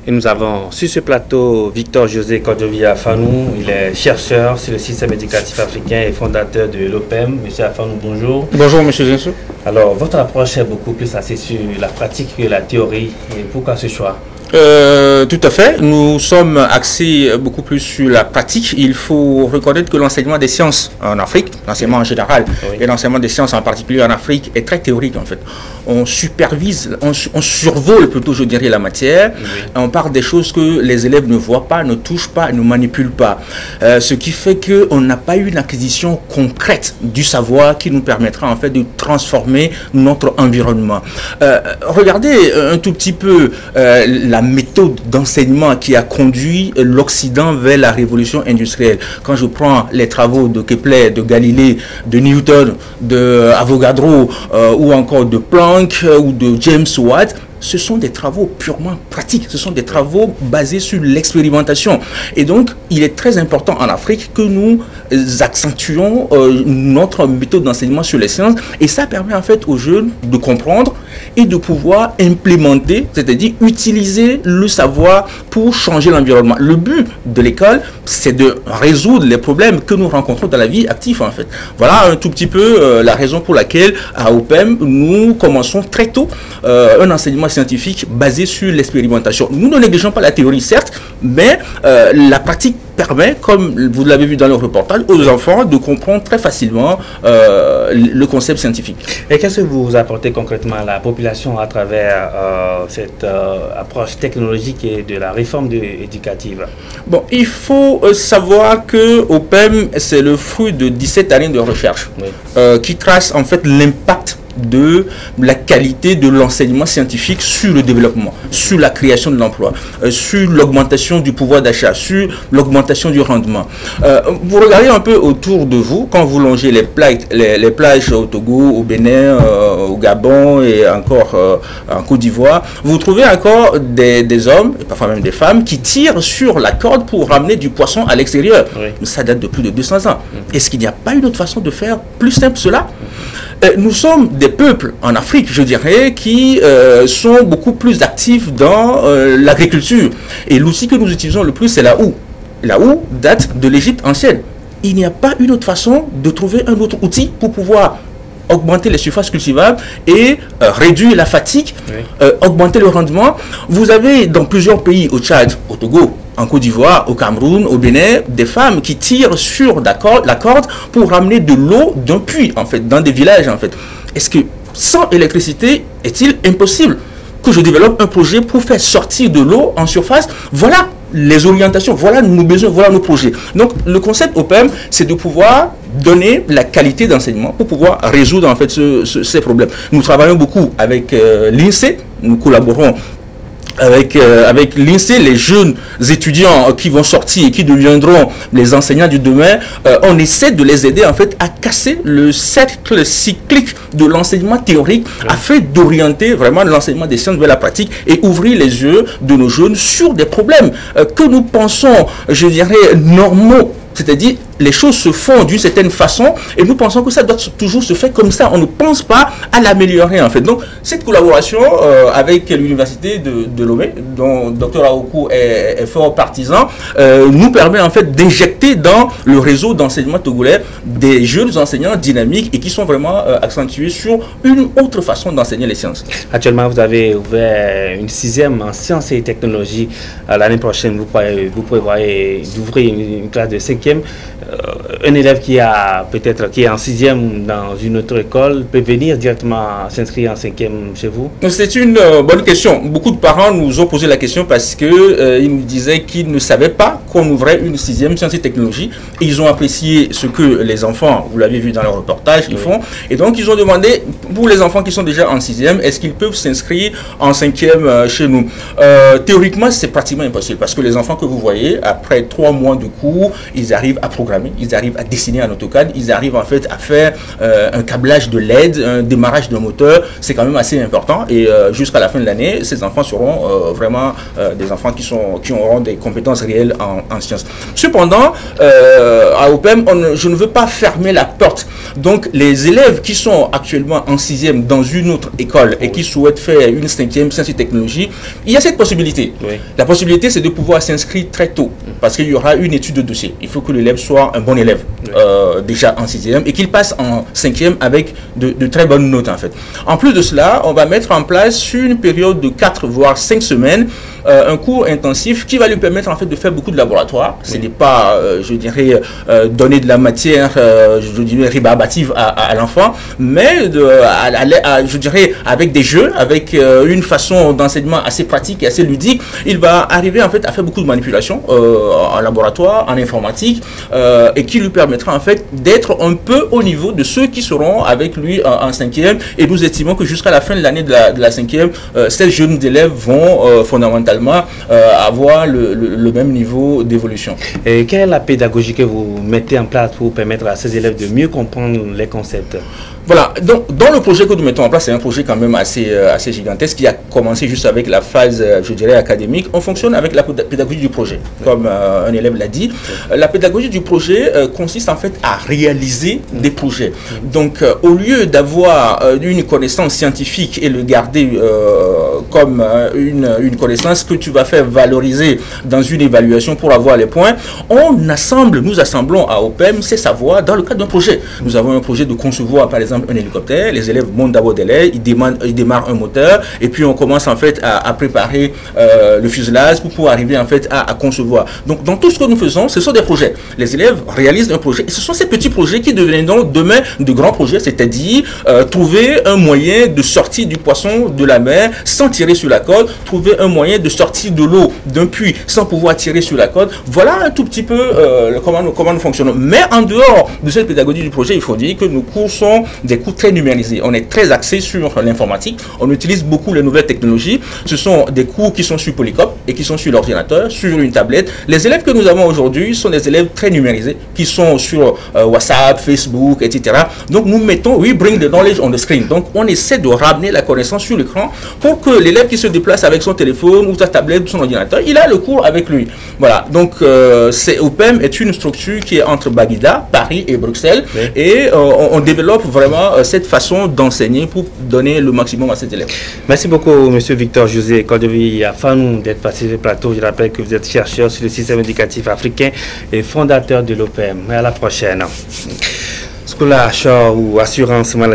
Et nous avons sur ce plateau Victor José Kodjovia Afanou. Il est chercheur sur le système éducatif africain et fondateur de l'OPEM. Monsieur Afanou, bonjour. Bonjour, monsieur Zinsou. Alors, votre approche est beaucoup plus axée sur la pratique que la théorie. Et pourquoi ce choix? Tout à fait. Nous sommes axés beaucoup plus sur la pratique. Il faut reconnaître que l'enseignement des sciences en Afrique, l'enseignement en général, et l'enseignement des sciences en particulier en Afrique est très théorique en fait. On supervise, on survole plutôt, je dirais, la matière. On parle des choses que les élèves ne voient pas, ne touchent pas, ne manipulent pas. Ce qui fait qu'on n'a pas eu une acquisition concrète du savoir qui nous permettra en fait de transformer notre environnement. Regardez un tout petit peu la méthode d'enseignement qui a conduit l'Occident vers la révolution industrielle. Quand je prends les travaux de Kepler, de Galilée, de Newton, de Avogadro ou encore de Planck ou de James Watt, ce sont des travaux purement pratiques, ce sont des travaux basés sur l'expérimentation. Et donc, il est très important en Afrique que nous accentuons notre méthode d'enseignement sur les sciences. Et ça permet en fait aux jeunes de comprendre et de pouvoir implémenter, c'est-à-dire utiliser le savoir pour changer l'environnement. Le but de l'école, c'est de résoudre les problèmes que nous rencontrons dans la vie active en fait. Voilà un tout petit peu la raison pour laquelle à OPEM, nous commençons très tôt un enseignement scientifique basé sur l'expérimentation. Nous ne négligeons pas la théorie, certes, mais la pratique permet, comme vous l'avez vu dans le reportage, aux enfants de comprendre très facilement le concept scientifique. Et qu'est-ce que vous apportez concrètement à la population à travers cette approche technologique et de la réforme éducative? Bon, il faut savoir que OPEM, c'est le fruit de 17 années de recherche qui trace en fait l'impact de la qualité de l'enseignement scientifique sur le développement, sur la création de l'emploi, sur l'augmentation du pouvoir d'achat, sur l'augmentation du rendement. Vous regardez un peu autour de vous, quand vous longez les plages au Togo, au Bénin, au Gabon et encore en Côte d'Ivoire, vous trouvez encore des hommes, et parfois même des femmes, qui tirent sur la corde pour ramener du poisson à l'extérieur. Ça date de plus de 200 ans. Est-ce qu'il n'y a pas une autre façon de faire plus simple cela? Nous sommes des peuples en Afrique, je dirais, qui sont beaucoup plus actifs dans l'agriculture. Et l'outil que nous utilisons le plus, c'est la houe. La houe date de l'Égypte ancienne. Il n'y a pas une autre façon de trouver un autre outil pour pouvoir augmenter les surfaces cultivables et réduire la fatigue, augmenter le rendement. Vous avez dans plusieurs pays, au Tchad, au Togo, en Côte d'Ivoire, au Cameroun, au Bénin, des femmes qui tirent sur la corde pour ramener de l'eau d'un puits, en fait, dans des villages, en fait. Est-ce que sans électricité, est-il impossible que je développe un projet pour faire sortir de l'eau en surface? Voilà les orientations, voilà nos besoins, voilà nos projets. Donc, le concept OPEM, c'est de pouvoir donner la qualité d'enseignement pour pouvoir résoudre, en fait, ces problèmes. Nous travaillons beaucoup avec l'INSEE, nous collaborons avec l'INSEE, les jeunes étudiants qui vont sortir et qui deviendront les enseignants du demain. On essaie de les aider en fait à casser le cercle cyclique de l'enseignement théorique afin d'orienter vraiment l'enseignement des sciences vers la pratique et ouvrir les yeux de nos jeunes sur des problèmes que nous pensons, je dirais, normaux. C'est-à-dire, les choses se font d'une certaine façon et nous pensons que ça doit toujours se faire comme ça. On ne pense pas à l'améliorer en fait. Donc, cette collaboration avec l'université de Lomé, dont Dr Aokou est fort partisan, nous permet en fait d'injecter dans le réseau d'enseignement togolais des jeunes enseignants dynamiques et qui sont vraiment accentués sur une autre façon d'enseigner les sciences. Actuellement, vous avez ouvert une 6e en sciences et technologies. L'année prochaine, vous prévoyez d'ouvrir une classe de 5e. Un élève qui est en 6e dans une autre école peut venir directement s'inscrire en 5e chez vous? C'est une bonne question. Beaucoup de parents nous ont posé la question parce que ils nous disaient qu'ils ne savaient pas qu'on ouvrait une 6e sciences et technologies. Et ils ont apprécié ce que les enfants, vous l'avez vu dans le reportage, ils font. Et donc ils ont demandé, pour les enfants qui sont déjà en 6e, est-ce qu'ils peuvent s'inscrire en 5e chez nous? Théoriquement, c'est pratiquement impossible parce que les enfants que vous voyez, après 3 mois de cours, ils arrivent à programmer, ils arrivent à dessiner en AutoCAD, ils arrivent en fait à faire un câblage de LED, un démarrage de moteur. C'est quand même assez important. Et jusqu'à la fin de l'année, ces enfants seront vraiment des enfants qui auront des compétences réelles en sciences. Cependant, à OPEM, je ne veux pas fermer la porte. Donc, les élèves qui sont actuellement en 6e dans une autre école et qui souhaitent faire une 5e sciences et technologies, il y a cette possibilité. Oui. La possibilité, c'est de pouvoir s'inscrire très tôt parce qu'il y aura une étude de dossier. Il faut que l'élève soit un bon élève déjà en 6e et qu'il passe en 5e avec de très bonnes notes en fait. En plus de cela, on va mettre en place une période de 4 voire 5 semaines, un cours intensif qui va lui permettre en fait de faire beaucoup de laboratoires. Ce n'est pas, je dirais, donner de la matière, je dirais, rébarbative à l'enfant, mais je dirais avec des jeux, avec une façon d'enseignement assez pratique et assez ludique, il va arriver en fait à faire beaucoup de manipulations en laboratoire, en informatique, et qui lui permettra en fait d'être un peu au niveau de ceux qui seront avec lui en 5e. Et nous estimons que jusqu'à la fin de l'année de la 5e, ces jeunes élèves vont fondamentalement avoir le même niveau d'évolution. Et quelle est la pédagogie que vous mettez en place pour permettre à ces élèves de mieux comprendre les concepts? Voilà, donc dans le projet que nous mettons en place, c'est un projet quand même assez gigantesque qui a commencé juste avec la phase, je dirais, académique. On fonctionne avec la pédagogie du projet, comme un élève l'a dit. La pédagogie du projet consiste en fait à réaliser des projets. Donc au lieu d'avoir une connaissance scientifique et le garder comme une connaissance que tu vas faire valoriser dans une évaluation pour avoir les points, nous assemblons à OPEM ces savoirs dans le cadre d'un projet. Nous avons un projet de concevoir par exemple un hélicoptère. Les élèves montent d'abord des l'aile, ils démarrent un moteur et puis on commence en fait à préparer le fuselage pour pouvoir arriver en fait à concevoir. Donc dans tout ce que nous faisons, ce sont des projets. Les élèves réalisent un projet et ce sont ces petits projets qui deviendront demain de grands projets, c'est-à-dire trouver un moyen de sortir du poisson de la mer sans tirer sur la corde, trouver un moyen de sortir de l'eau d'un puits sans pouvoir tirer sur la corde. Voilà un tout petit peu comment nous fonctionnons. Mais en dehors de cette pédagogie du projet, il faut dire que nos cours sont des cours très numérisés. On est très axé sur l'informatique. On utilise beaucoup les nouvelles technologies. Ce sont des cours qui sont sur Polycop et qui sont sur l'ordinateur, sur une tablette. Les élèves que nous avons aujourd'hui sont des élèves très numérisés qui sont sur WhatsApp, Facebook, etc. Donc nous mettons, we bring the knowledge on the screen. Donc on essaie de ramener la connaissance sur l'écran pour que l'élève qui se déplace avec son téléphone ou sa tablette ou son ordinateur, il a le cours avec lui. Voilà. Donc OPEM est une structure qui est entre Baguida, Paris et Bruxelles. Oui. Et on développe vraiment cette façon d'enseigner pour donner le maximum à ces élèves. Merci beaucoup, M. Victor José Cordevi Afanou, d'être passé sur le plateau. Je rappelle que vous êtes chercheur sur le système éducatif africain et fondateur de l'OPEM. À la prochaine. Scolaire ou assurance maladie.